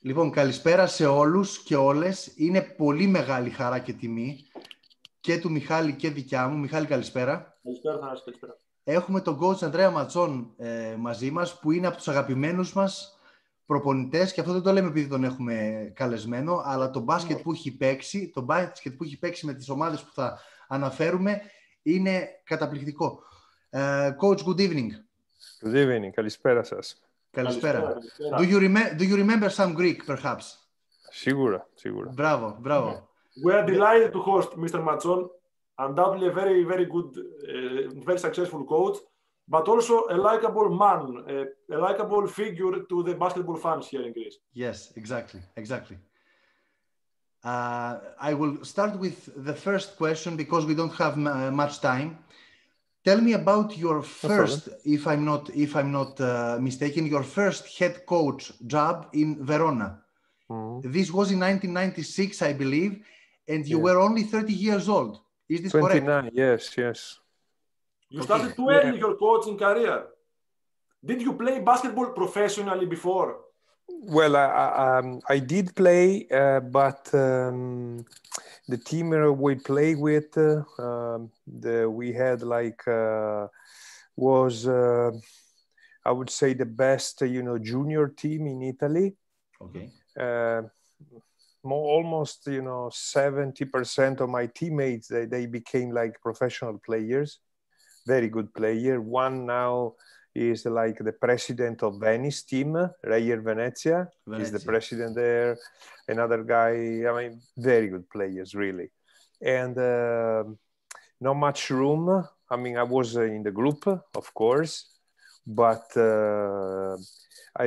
Λοιπόν, καλησπέρα σε όλους και όλες. Είναι πολύ μεγάλη χαρά και τιμή και του Μιχάλη και δικιά μου. Μιχάλη, καλησπέρα. Καλησπέρα. Έχουμε τον coach Andrea Mazzon μαζί μας, που είναι από τους αγαπημένους μας προπονητές, και αυτό δεν το λέμε επειδή τον έχουμε καλεσμένο, αλλά το μπάσκετ που έχει παίξει, με τις ομάδες που θα αναφέρουμε είναι καταπληκτικό. Coach, good evening. Good evening. Καλησπέρα σας. Καλησπέρα. Do you remember some Greek, perhaps? Σίγουρα. Μπράβο. We are delighted to host Mr. Mazzon, undoubtedly a very, very good, very successful coach, but also a likable man, a likable figure to the basketball fans here in Greece. Yes, exactly. I will start with the first question because we don't have much time. Tell me about your first, if I'm not mistaken, your first head coach job in Verona. Mm-hmm. This was in 1996, I believe, and you were only 30 years old. Is this 29, correct? yes. You started too early your coaching career. Did you play basketball professionally before? Well, I did play, but the team we play with, we had was I would say the best, junior team in Italy. Okay. Almost 70% of my teammates they became like professional players, very good player. One now is like the president of Venice team, Reyer Venezia. He's the president there. Another guy, very good players, really. And not much room. I was in the group, of course, but I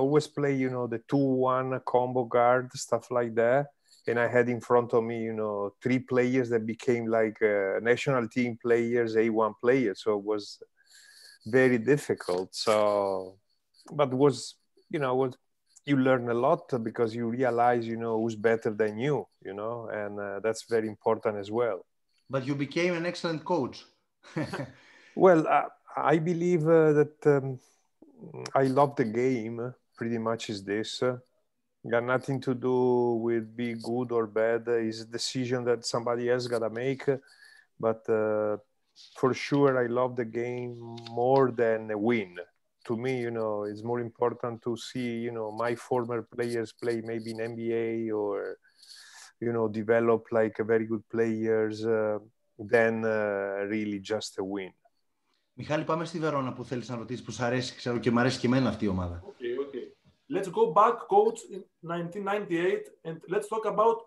always play, the 2-1 combo guard, stuff like that. And I had in front of me, 3 players that became like national team players, A1 players. So it was very difficult. But it was, you learn a lot because you realize, who's better than you, and that's very important as well. But you became an excellent coach. Well, I believe that I love the game, pretty much is this. Got nothing to do with be good or bad. It's a decision that somebody else got to make. But for sure, I love the game more than a win. To me, it's more important to see, my former players play maybe in NBA or, develop like a very good players than really just a win. Μιχάλη, πάμε στη Βερόνα που θέλεις να ρωτήσεις, που σου αρέσει, ξέρω, και μου αρέσει και εμένα αυτή η ομάδα. Okay. Let's go back, coach, in 1998, and let's talk about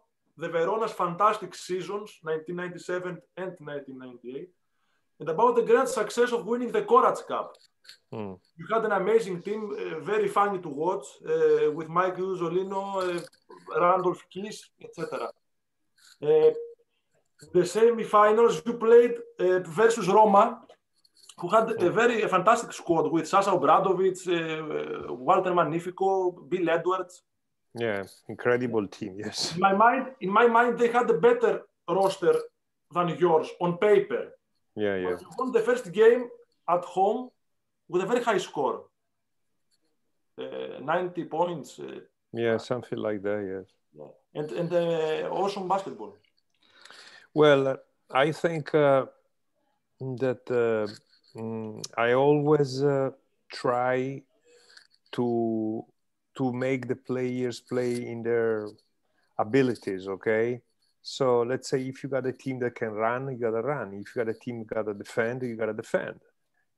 the Verona's fantastic seasons, 1997 and 1998, and about the great success of winning the Korac Cup. You had an amazing team, very funny to watch, with Mike Zolino, Randolph Keys, etc. The semi-finals you played versus Roma, who had a fantastic squad with Sasha Obradovic, Walter Magnifico, Bill Edwards. Yeah, incredible team, yes. In my mind, they had a better roster than yours on paper. Yeah. But you won the first game at home with a very high score. 90 points. Something like that, yes. Yeah. And awesome basketball. Well, I think that I always try to make the players play in their abilities, okay? So let's say if you got a team that can run, you got to run. If you got a team that got to defend, you got to defend.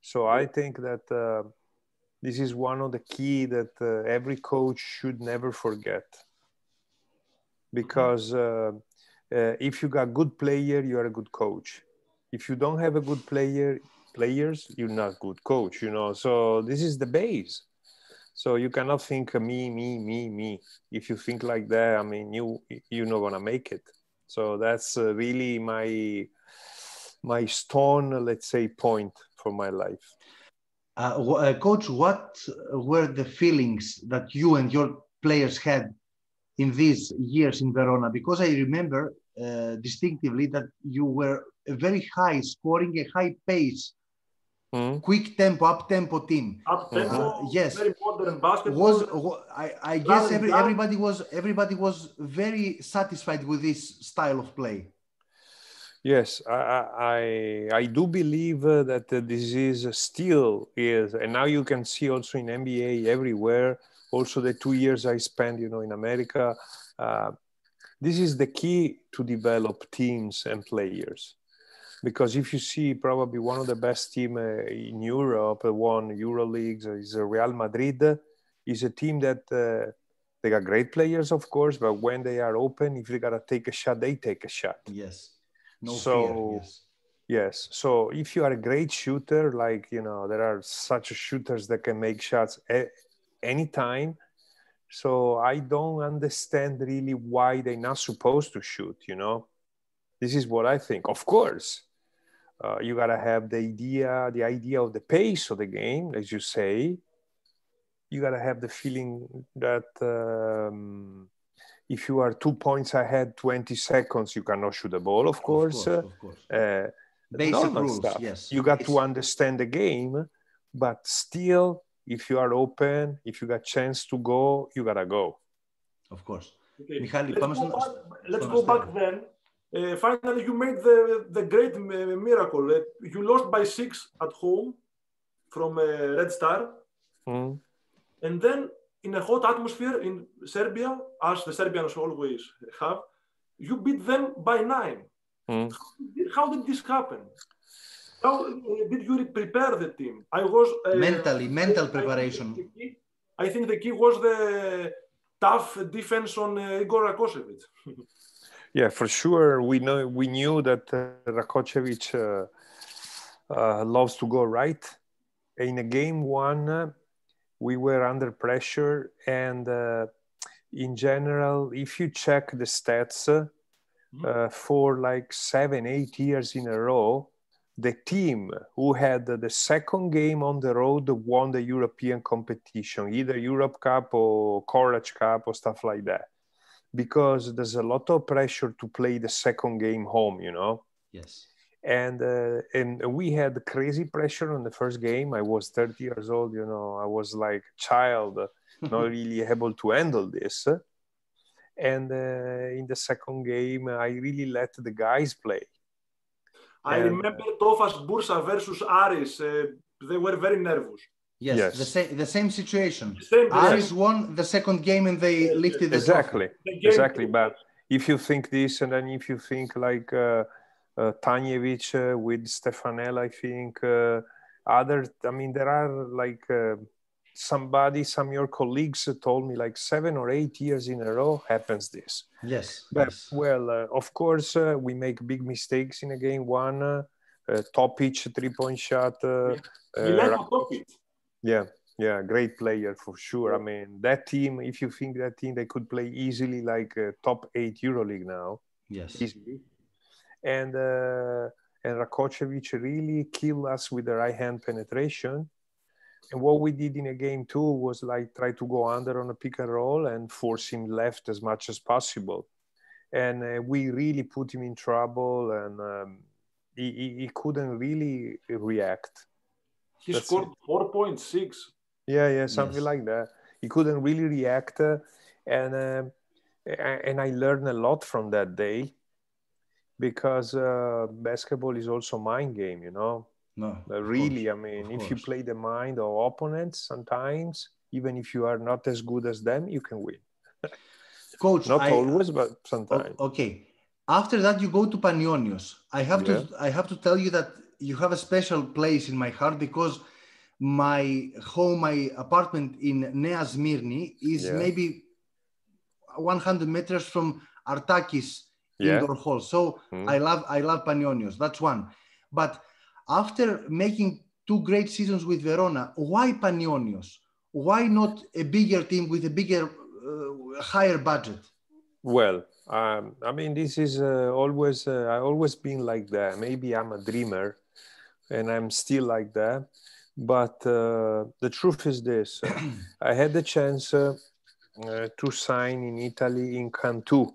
So I think that this is one of the key that every coach should never forget. Because if you got good player, you are a good coach. If you don't have a good players, you're not good coach, So this is the base. So you cannot think me. If you think like that, you're not gonna make it. So that's really my stone, let's say, point for my life. Coach, what were the feelings that you and your players had in these years in Verona? Because I remember distinctively that you were a very high scoring, a high pace, quick tempo, up tempo team. Up tempo, yes. very modern basketball. I guess everybody was very satisfied with this style of play. Yes, I do believe that this is still is, and now you can see also in NBA everywhere. Also, the 2 years I spent, in America, this is the key to develop teams and players. Because if you see, probably one of the best team in Europe, won EuroLeagues, is Real Madrid. Is a team that they got great players, of course, but when they are open, if they gotta take a shot, they take a shot. Yes. No fear, yes. Yes. So if you are a great shooter, like, there are such shooters that can make shots anytime. So I don't understand really why they're not supposed to shoot, This is what I think. Of course, you got to have the idea of the pace of the game, as you say. You got to have the feeling that if you are 2 points ahead, 20 seconds, you cannot shoot the ball, of course. Of course. Basic rules, stuff. Yes. You got to understand the game, but still, if you are open, if you got chance to go, you got to go. Of course. Okay. Michali, let's go back then. Finally, you made the great miracle. You lost by 6 at home from Red Star. Mm. And then, in a hot atmosphere in Serbia, as the Serbians always have, you beat them by 9. Mm. How did this happen? How did you prepare the team? Mental preparation. I think the key was the tough defense on Igor Rakocevic. Yeah, for sure. We knew that Rakocevic loves to go right. In a game 1, we were under pressure, and in general, if you check the stats, for like 7-8 years in a row, the team who had the second game on the road won the European competition, either Uleb Cup or Korac Cup or stuff like that, because there's a lot of pressure to play the second game home, Yes. And we had crazy pressure on the first game. I was 30 years old, I was like a child, not really able to handle this. And in the second game, I really let the guys play. I remember Tofas Bursa versus Aris. They were very nervous. Yes. The same situation. Aris won the second game and they lifted the trophy. Exactly. But if you think this, and then if you think like Tanjevic with Stefanel, I think there are like some of your colleagues told me like 7 or 8 years in a row happens this. Yes. But, well, of course, we make big mistakes in a game 1. Topic 3-point shot. Yeah, great player for sure. I mean, that team, if you think that team, they could play easily like top 8 EuroLeague now. Yes. Easily. And Rakocevic really killed us with the right hand penetration. And what we did in a game 2 was like try to go under on a pick and roll and force him left as much as possible. And we really put him in trouble, and he couldn't really react. He scored 4.6. Yeah, something like that. He couldn't really react, and I learned a lot from that day, because basketball is also mind game, No, really, course, I mean, if you play the mind of opponents, sometimes, even if you are not as good as them, you can win. Coach, not always, but sometimes. Okay. After that, you go to Panionios. I have to tell you that you have a special place in my heart, because my apartment in Nea Smyrni is maybe 100 meters from Artakis indoor hall. So I love Panionios. That's one. But after making 2 great seasons with Verona, why Panionios? Why not a bigger team with a bigger, higher budget? Well, this is always, I've always been like that. Maybe I'm a dreamer and I'm still like that. But the truth is this. I had the chance to sign in Italy in Cantu.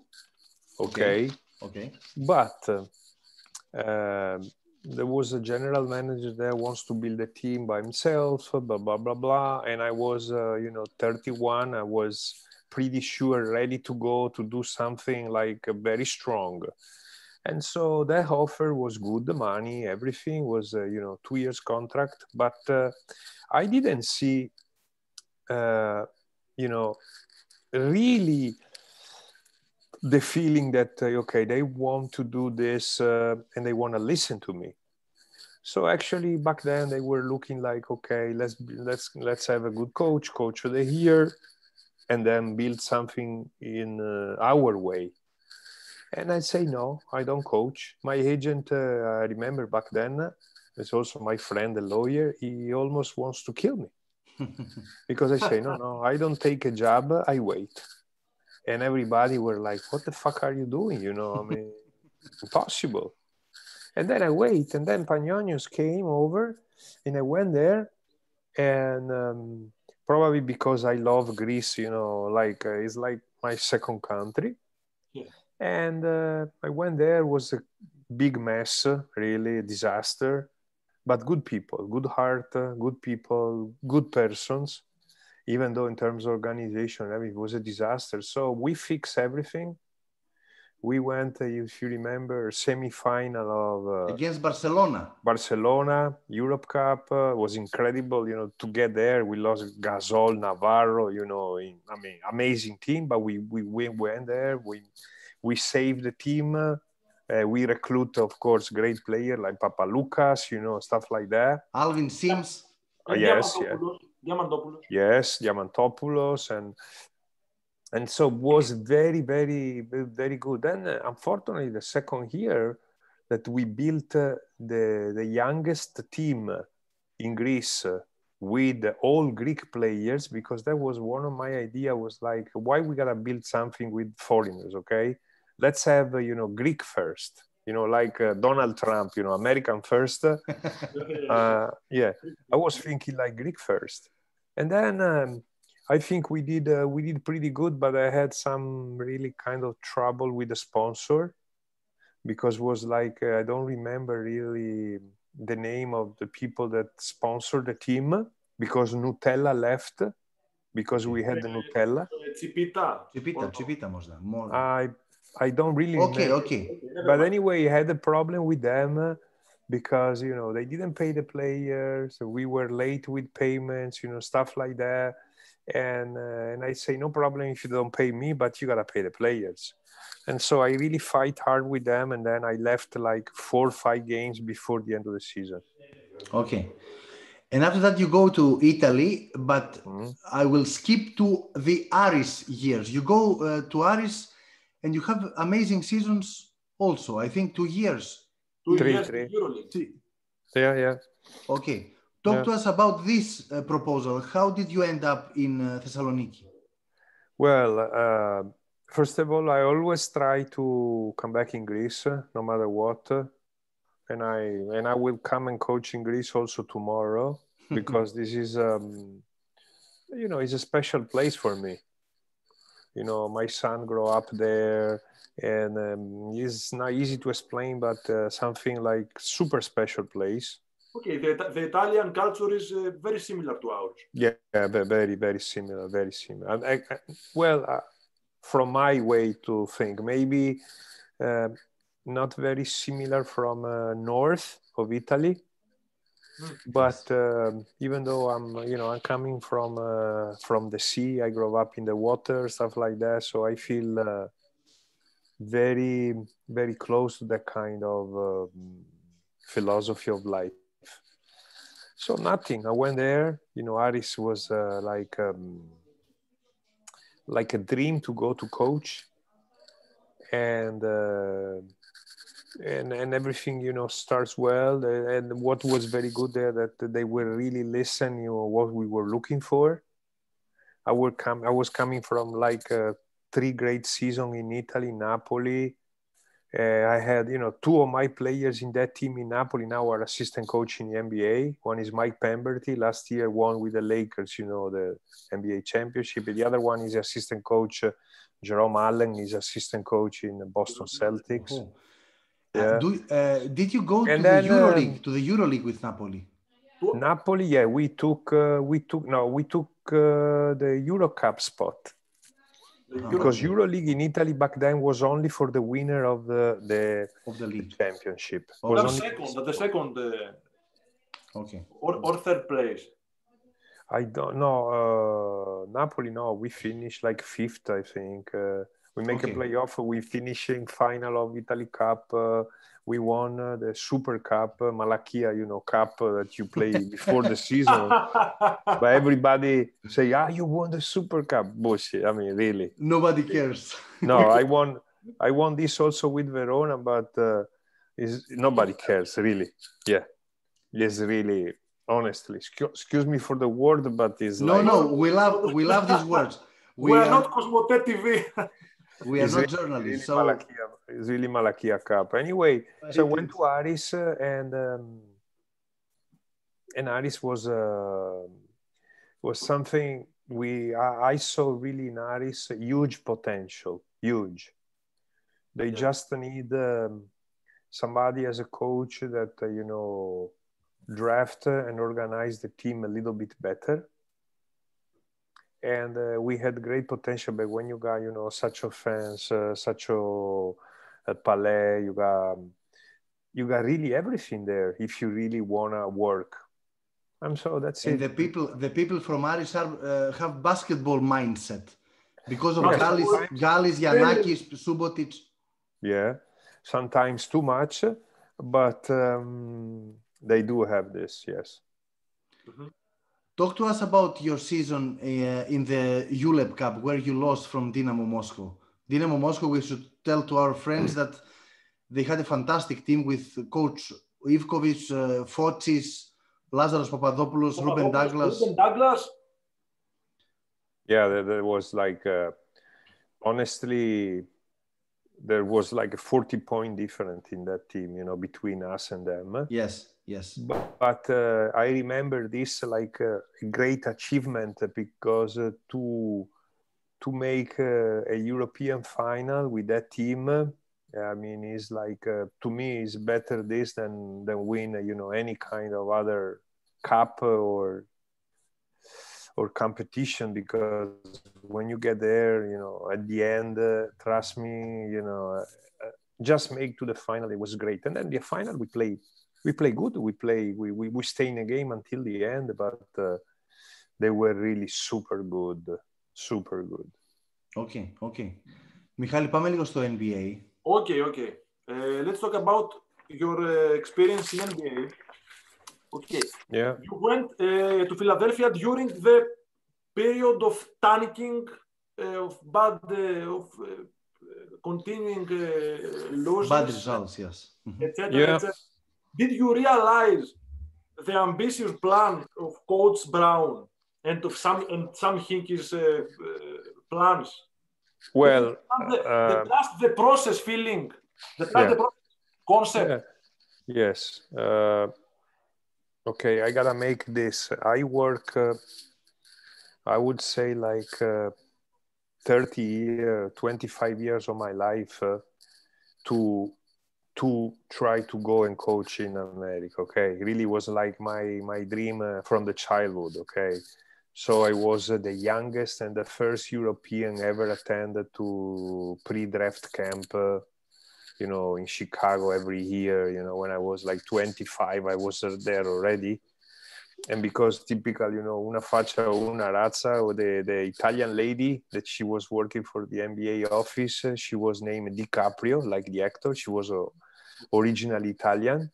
Okay. Okay. But there was a general manager there wants to build a team by himself, blah, blah, blah, blah. And I was, 31. I was pretty sure ready to go to do something like very strong. And so that offer was good, the money, everything was, 2 years contract. But I didn't see, really the feeling that, okay, they want to do this and they want to listen to me. So actually back then they were looking like, okay, let's have a good coach of the year, and then build something in our way. And I say, no, I don't coach. My agent, I remember back then, is also my friend, the lawyer. He almost wants to kill me because I say, no, I don't take a job. I wait. And everybody were like, what the fuck are you doing? Impossible. And then I wait. And then Panionios came over and I went there. And probably because I love Greece, it's like my second country. Yeah. And I went there, it was a big mess, really a disaster, but good people, good heart, good people, good persons, even though in terms of organization, it was a disaster. So we fixed everything. We went, if you remember, semi-final of... against Barcelona. Barcelona, Uleb Cup was incredible, to get there. We lost Gasol, Navarro, amazing team, but we went there. We saved the team. We recruit, of course, great players like Papadopoulos, stuff like that. Alvin Sims. Yes, Diamantopoulos, and so was very, very, very good. Then, unfortunately, the second year that we built the youngest team in Greece with all Greek players, because that was one of my idea, was like, why we gotta build something with foreigners, okay? Let's have, Greek first, like Donald Trump, American first. Yeah, I was thinking like Greek first. And then I think we did pretty good, but I had some really kind of trouble with the sponsor, because it was like, I don't remember really the name of the people that sponsored the team, because Nutella left, because we had the Nutella. Τσιπίτα možda. I don't really remember. Okay. But anyway, I had a problem with them because, they didn't pay the players. We were late with payments, stuff like that. And I say, no problem if you don't pay me, but you got to pay the players. And so I really fight hard with them. And then I left like 4 or 5 games before the end of the season. Okay. And after that, you go to Italy, but I will skip to the Aris years. You go to Aris and you have amazing seasons also. I think 2 years. 2 years. 3. Yeah. Okay. Talk to us about this proposal. How did you end up in Thessaloniki? Well, first of all, I always try to come back in Greece, no matter what. And I will come and coach in Greece also tomorrow, because this is, it's a special place for me. My son grew up there, and it's not easy to explain, but something like super special place. Okay, the Italian culture is very similar to ours. Yeah, very, very similar, very similar. From my way to think, maybe not very similar from north of Italy, but even though I'm coming from the sea, I grew up in the water, stuff like that, so I feel very, very close to that kind of philosophy of life. So nothing. I went there. Aris was like a dream to go to coach, and everything starts well. And what was very good there, that they were really listening what we were looking for. I was coming from like 3 great seasons in Italy, Napoli. I had, 2 of my players in that team in Napoli now are assistant coach in the NBA. One is Mike Pemberty, last year won with the Lakers, the NBA championship. The other one is assistant coach, Jerome Allen, is assistant coach in Boston Celtics. Yeah. Did you go And to then, the EuroLeague? To the EuroLeague with Napoli? Napoli, yeah, we took the Euro Cup spot. Because EuroLeague in Italy back then was only for the winner of the league championship. The second okay. Or third place. I don't know. Napoli, no, we finished like fifth, I think. We make a playoff. We finishing final of Italy Cup. We won the Super Cup, Malachia, cup that you play before the season. But everybody say, you won the Super Cup. Bullshit. I mean, really. Nobody cares. No, I won this also with Verona, but nobody cares, really. Yeah. Yes, really. Honestly, excuse me for the word, but it's no, we love these words. We are not Cosmote TV. We are not journalists. Really it's really Malachia Cup. Anyway, so I went to Aris, and Aris was something I saw really in Aris, huge potential, huge. They just need somebody as a coach that draft and organize the team a little bit better. And we had great potential, but when you got such a fans, such a palais, you got really everything there if you really wanna work. So that's and it. The people from Aris have basketball mindset because of Gallis, Giannakis, Subotic. Yeah, sometimes too much, but they do have this, yes. Mm-hmm. Talk to us about your season in the Uleb Cup, where you lost from Dinamo Moscow. Dinamo Moscow, we should tell to our friends that they had a fantastic team with coach Ivkovic, Fotsis, Lazaros, Papadopoulos, Ruben Douglas. Yeah, there was like, honestly, there was like a 40-point difference in that team, between us and them. Yes. But I remember this like a great achievement because to make a European final with that team, I mean, it's like to me, it's better this than win any kind of other cup or competition, because when you get there, at the end, trust me, just make to the final. It was great, and then the final we play good. We stay in the game until the end, but they were really super good. Okay. Michali, πάμε λίγο στο NBA. Okay. Let's talk about your experience in NBA. Okay. Yeah. You went to Philadelphia during the period of tanking, of continuing losses. Bad results, yes. Etc. Did you realize the ambitious plan of Coach Brown and of some Hinkie's plans? Well, the process feeling, the process concept. Yeah. Yes. Okay, I gotta make this. I work, I would say like 30 years, 25 years of my life to try to go and coach in America. Okay, it really was like my dream from the childhood. Okay, so I was the youngest and the first European ever attended to pre-draft camp. In Chicago every year. When I was like 25, I was there already. And because typical, una faccia, una razza, or the Italian lady that she was working for the NBA office, she was named DiCaprio, like the actor. She was originally Italian.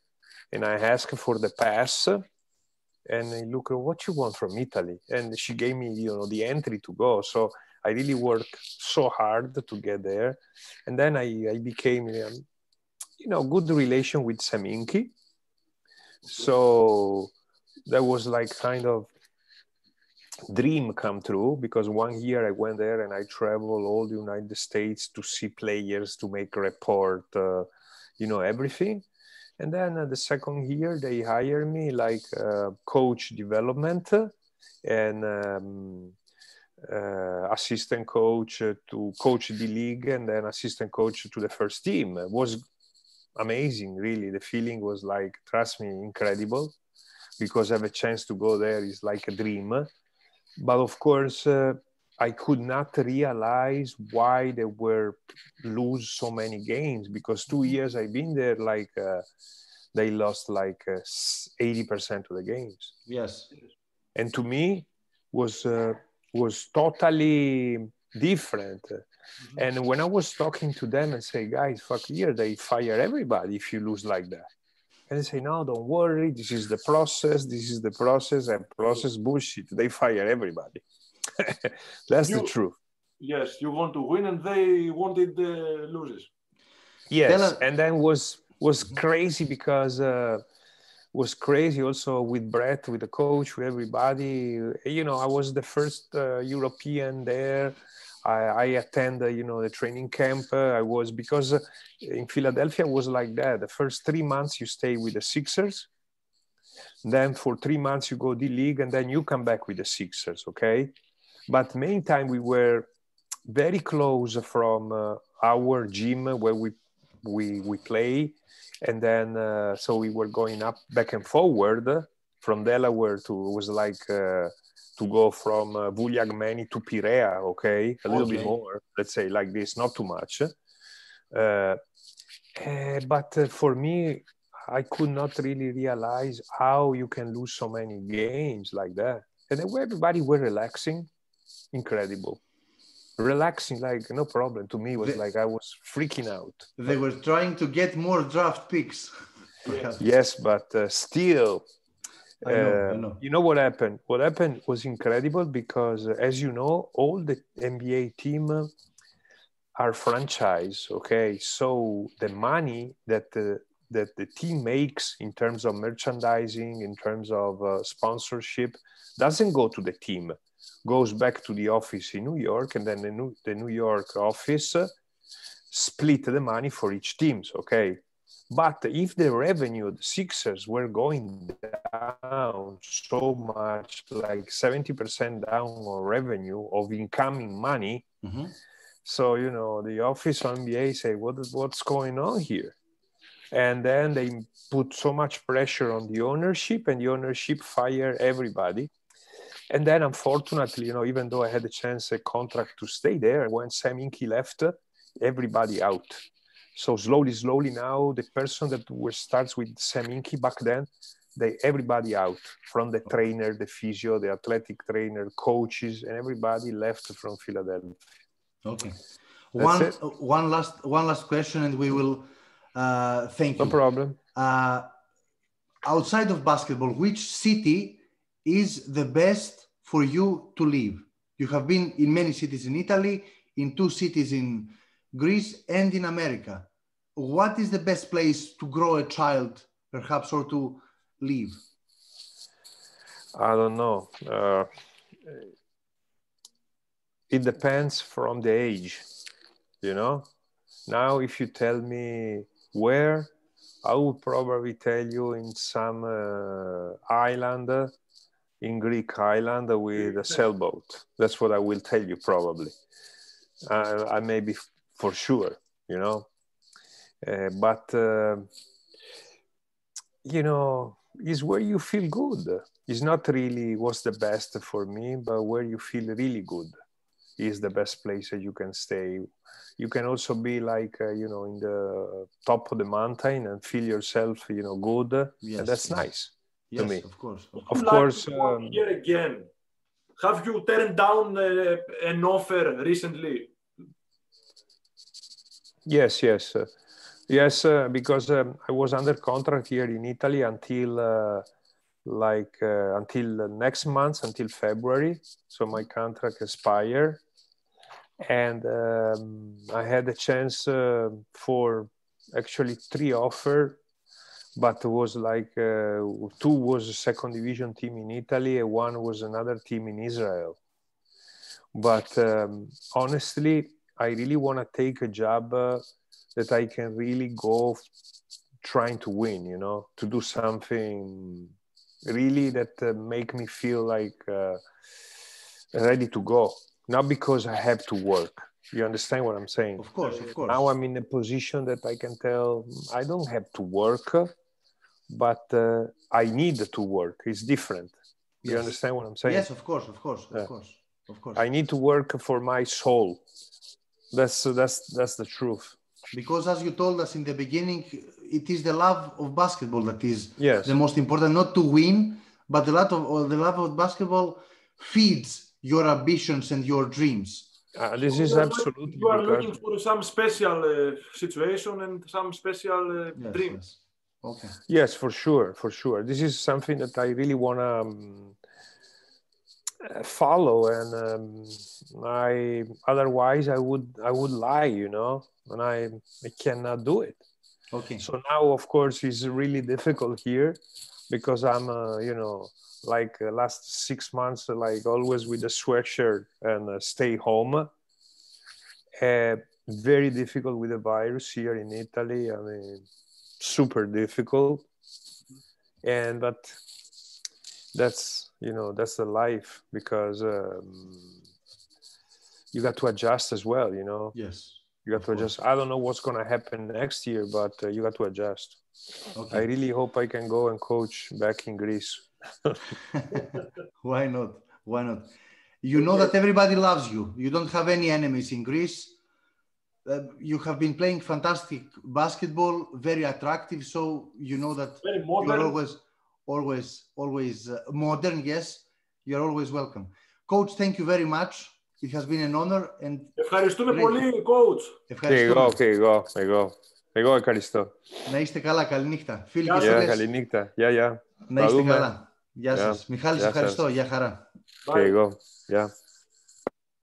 And I asked for the pass. And I look, what you want from Italy? And she gave me, the entry to go. So I really worked so hard to get there. And then I became, good relation with Seminki. So that was like kind of dream come true, because one year I went there and I traveled all the United States to see players, to make a report, everything. And then the second year they hired me like coach development and assistant coach to coach the league, and then assistant coach to the first team. It was amazing, really. The feeling was like, trust me, incredible, because I have a chance to go there is like a dream. But of course, I could not realize why they were lose so many games, because 2 years I've been there, like they lost like 80% of the games. Yes. And to me was totally different. And when I was talking to them and say, guys, fuck, here they fire everybody if you lose like that. And they say, no, don't worry, this is the process, and process bullshit. They fire everybody. That's the truth. Yes, you want to win and they wanted the losers. Yes, and then was crazy because was crazy also with Brett, with the coach, with everybody. You know, I was the first European there. I attended, you know, the training camp. I was, because in Philadelphia was like that. The first 3 months you stay with the Sixers. Then for 3 months you go D-League, and then you come back with the Sixers, okay? But main time we were very close from our gym where we play. And then, so we were going up, back and forward from Delaware to, was like to go from Vouliagmeni to Piraea, okay? A little bit more, let's say like this, not too much. But for me, I could not really realize how you can lose so many games like that. And then everybody were relaxing, incredible. Relaxing, like no problem. To me, it was like I was freaking out. They were trying to get more draft picks. Yes, but still, I know. You know what happened? What happened was incredible because, as you know, all the NBA team are franchise. Okay, so the money that the team makes in terms of merchandising, in terms of sponsorship, doesn't go to the team. Goes back to the office in New York, and then the New York office split the money for each teams, okay? But if the revenue, the Sixers were going down so much, like 70% down on revenue of incoming money, so, you know, the office on NBA say, what's going on here? And then they put so much pressure on the ownership, and the ownership fire everybody. And then, unfortunately, you know, even though I had a chance, a contract to stay there, when Sam Hinkie left, everybody out. So slowly now, the person that starts with Sam Hinkie back then, everybody out, from the trainer, the physio, the athletic trainer, coaches, and everybody left from Philadelphia. Okay. One last question, and we will thank you. No problem. Outside of basketball, which city is the best for you to live? You have been in many cities in Italy, in 2 cities in Greece, and in America. What is the best place to grow a child, perhaps, or to live? I don't know. It depends from the age, you know? Now, if you tell me where, I would probably tell you in some island, in Greek island with a sailboat. That's what I will tell you probably. I may be for sure, you know. But, you know, is where you feel good. It's not really what's the best for me, but where you feel really good is the best place that you can stay. You can also be like, you know, in the top of the mountain and feel yourself, you know, good. Yes, and that's nice. Yes, to me. of course. Of course. Here again, have you turned down an offer recently? Yes, because I was under contract here in Italy until until next month, until February. So my contract expired, and I had a chance for actually 3 offers. But it was like 2 was a second division team in Italy, and 1 was another team in Israel. But honestly, I really want to take a job that I can really go trying to win, you know, to do something really that make me feel like ready to go. Not because I have to work, You understand what I'm saying? Of course, of course. Now I'm in a position that I can tell I don't have to work, but I need to work. It's different. You understand what I'm saying? Yes, of course, of course, of course, of course. I need to work for my soul. That's the truth. Because as you told us in the beginning, it is the love of basketball that is the most important. Not to win, but the love of basketball feeds your ambitions and your dreams. This is absolutely. You are looking for some special situation and some special dream. Yes. Okay. Yes, for sure, for sure. This is something that I really want to follow, and otherwise I would lie, you know, and I cannot do it. Okay. So now, of course, it's really difficult here because I'm, you know, like last 6 months, like always with a sweatshirt and stay home. Very difficult with the virus here in Italy. I mean, super difficult. But that's, you know, that's the life, because you got to adjust as well, you know. Yes. You got to adjust. I don't know what's going to happen next year, but you got to adjust. Okay. I really hope I can go and coach back in Greece. Why not? Why not? You know that everybody loves you. You don't have any enemies in Greece. You have been playing fantastic basketball, very attractive. So you know that you're always modern. Yes, you're always welcome. Coach, thank you very much. It has been an honor. And ευχαριστούμε πολύ, coach. Εγώ ευχαριστώ. Να είστε καλά, καληνύχτα. Φίλοι και φίλες. Καληνύχτα. Γεια. Να είστε καλά. Γεια σας. Μιχάλης, ευχαριστώ. Γεια χαρά. Και εγώ. Γεια.